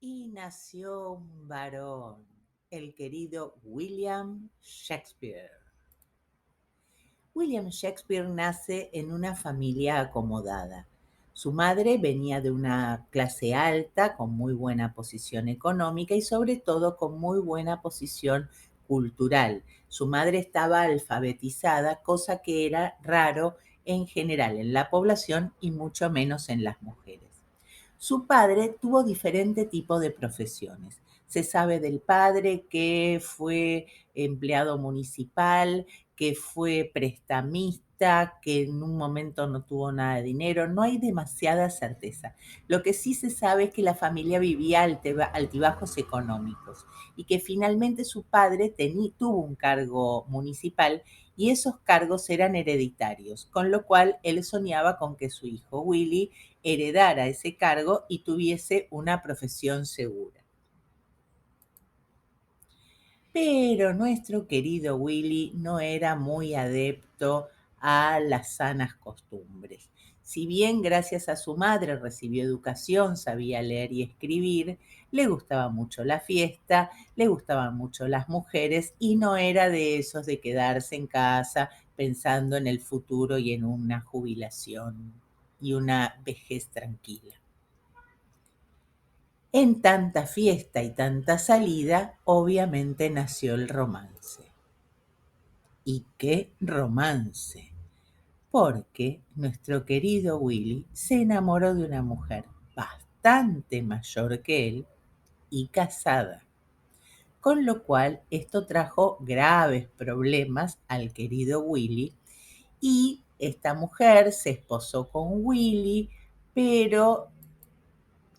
Y nació un varón, el querido William Shakespeare. William Shakespeare nace en una familia acomodada. Su madre venía de una clase alta, con muy buena posición económica y sobre todo con muy buena posición cultural. Su madre estaba alfabetizada, cosa que era raro en general en la población y mucho menos en las mujeres. Su padre tuvo diferente tipo de profesiones. Se sabe del padre que fue empleado municipal, que fue prestamista, que en un momento no tuvo nada de dinero. No hay demasiada certeza. Lo que sí se sabe es que la familia vivía altibajos económicos y que finalmente su padre tuvo un cargo municipal y esos cargos eran hereditarios, con lo cual él soñaba con que su hijo Willy heredara ese cargo y tuviese una profesión segura. Pero nuestro querido Willy no era muy adepto a las sanas costumbres. Si bien gracias a su madre recibió educación, sabía leer y escribir, le gustaba mucho la fiesta, le gustaban mucho las mujeres y no era de esos de quedarse en casa pensando en el futuro y en una jubilación y una vejez tranquila. En tanta fiesta y tanta salida, obviamente nació el romance. ¿Y qué romance? Porque nuestro querido Willy se enamoró de una mujer bastante mayor que él y casada, con lo cual esto trajo graves problemas al querido Willy y esta mujer se esposó con Willy, pero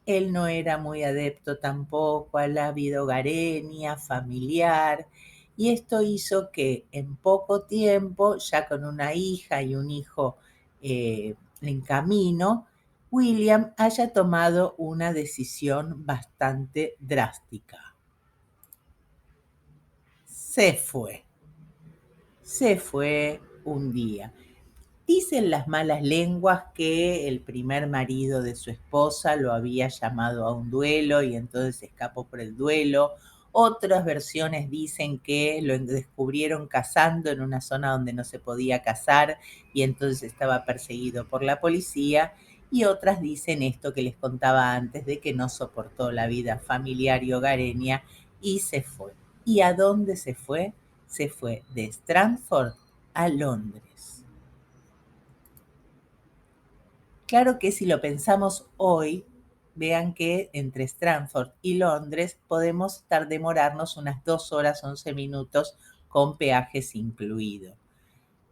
él no era muy adepto tampoco a la vida hogareña, familiar, y esto hizo que en poco tiempo, ya con una hija y un hijo en camino, William haya tomado una decisión bastante drástica. Se fue, se fue un día. Dicen las malas lenguas que el primer marido de su esposa lo había llamado a un duelo y entonces escapó por el duelo. Otras versiones dicen que lo descubrieron cazando en una zona donde no se podía cazar y entonces estaba perseguido por la policía. Y otras dicen esto que les contaba antes de que no soportó la vida familiar y hogareña y se fue. ¿Y a dónde se fue? Se fue de Stratford a Londres. Claro que si lo pensamos hoy, vean que entre Stratford y Londres podemos demorarnos unas 2 horas 11 minutos con peajes incluido.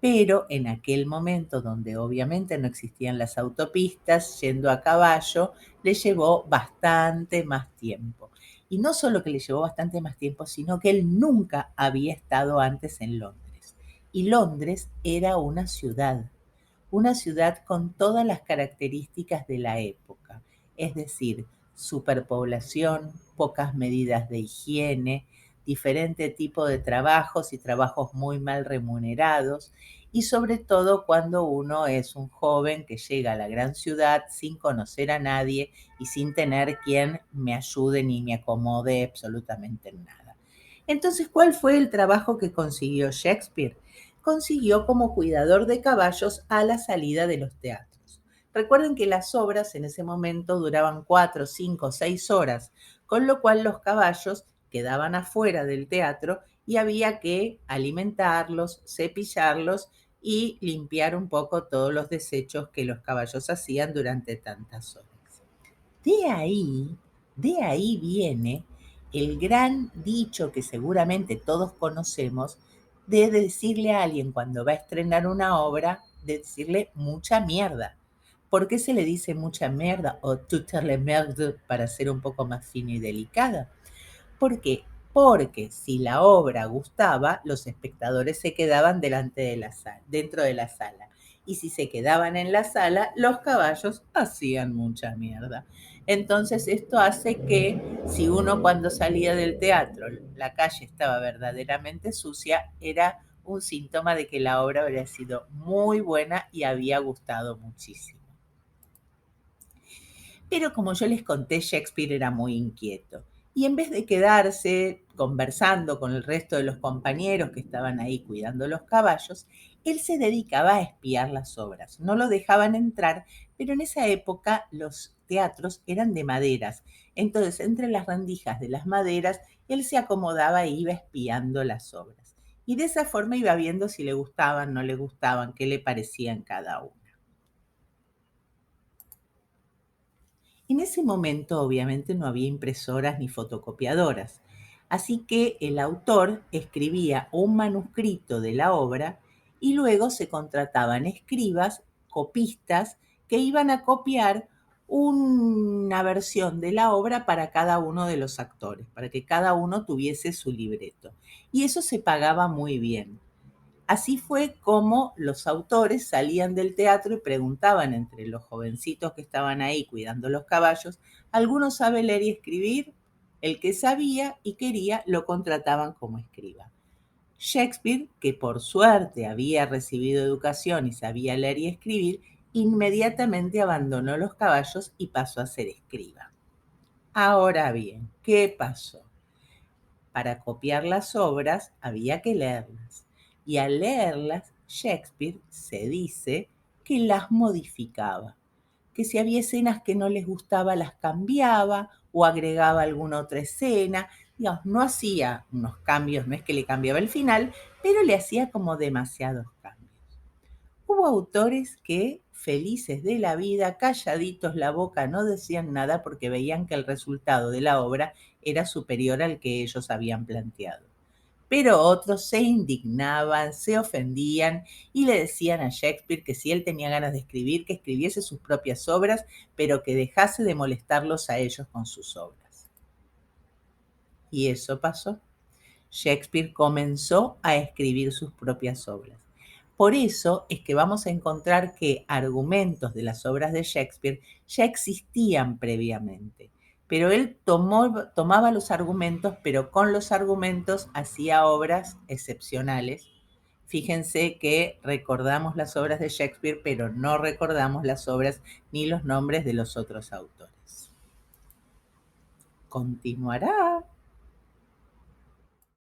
Pero en aquel momento donde obviamente no existían las autopistas, yendo a caballo, le llevó bastante más tiempo. Y no solo que le llevó bastante más tiempo, sino que él nunca había estado antes en Londres. Y Londres era una ciudad con todas las características de la época, es decir, superpoblación, pocas medidas de higiene, diferente tipo de trabajos y trabajos muy mal remunerados, y sobre todo cuando uno es un joven que llega a la gran ciudad sin conocer a nadie y sin tener quien me ayude ni me acomode absolutamente en nada. Entonces, ¿cuál fue el trabajo que consiguió Shakespeare? Consiguió como cuidador de caballos a la salida de los teatros. Recuerden que las obras en ese momento duraban 4, 5, 6 horas, con lo cual los caballos quedaban afuera del teatro y había que alimentarlos, cepillarlos y limpiar un poco todos los desechos que los caballos hacían durante tantas horas. De ahí, de ahí viene el gran dicho que seguramente todos conocemos de decirle a alguien cuando va a estrenar una obra, de decirle mucha mierda. ¿Por qué se le dice mucha mierda o toute la merde para ser un poco más fina y delicada? ¿Por qué? Porque si la obra gustaba, los espectadores se quedaban dentro de la sala. Y si se quedaban en la sala, los caballos hacían mucha mierda. Entonces esto hace que si uno cuando salía del teatro, la calle estaba verdaderamente sucia, era un síntoma de que la obra habría sido muy buena y había gustado muchísimo. Pero como yo les conté, Shakespeare era muy inquieto. Y en vez de quedarse conversando con el resto de los compañeros que estaban ahí cuidando los caballos, él se dedicaba a espiar las obras. No lo dejaban entrar, pero en esa época los teatros eran de maderas. Entonces, entre las rendijas de las maderas, él se acomodaba e iba espiando las obras. Y de esa forma iba viendo si le gustaban, no le gustaban, qué le parecían cada uno. En ese momento, obviamente, no había impresoras ni fotocopiadoras, así que el autor escribía un manuscrito de la obra y luego se contrataban escribas, copistas, que iban a copiar una versión de la obra para cada uno de los actores, para que cada uno tuviese su libreto. Y eso se pagaba muy bien. Así fue como los autores salían del teatro y preguntaban entre los jovencitos que estaban ahí cuidando los caballos, ¿alguno sabe leer y escribir? El que sabía y quería lo contrataban como escriba. Shakespeare, que por suerte había recibido educación y sabía leer y escribir, inmediatamente abandonó los caballos y pasó a ser escriba. Ahora bien, ¿qué pasó? Para copiar las obras había que leerlas. Y al leerlas, Shakespeare se dice que las modificaba, que si había escenas que no les gustaba las cambiaba o agregaba alguna otra escena. Digamos, no hacía unos cambios, no es que le cambiaba el final, pero le hacía como demasiados cambios. Hubo autores que, felices de la vida, calladitos la boca, no decían nada porque veían que el resultado de la obra era superior al que ellos habían planteado. Pero otros se indignaban, se ofendían y le decían a Shakespeare que si él tenía ganas de escribir, que escribiese sus propias obras, pero que dejase de molestarlos a ellos con sus obras. Y eso pasó. Shakespeare comenzó a escribir sus propias obras. Por eso es que vamos a encontrar que argumentos de las obras de Shakespeare ya existían previamente, pero él tomaba los argumentos, pero con los argumentos hacía obras excepcionales. Fíjense que recordamos las obras de Shakespeare, pero no recordamos las obras ni los nombres de los otros autores. Continuará.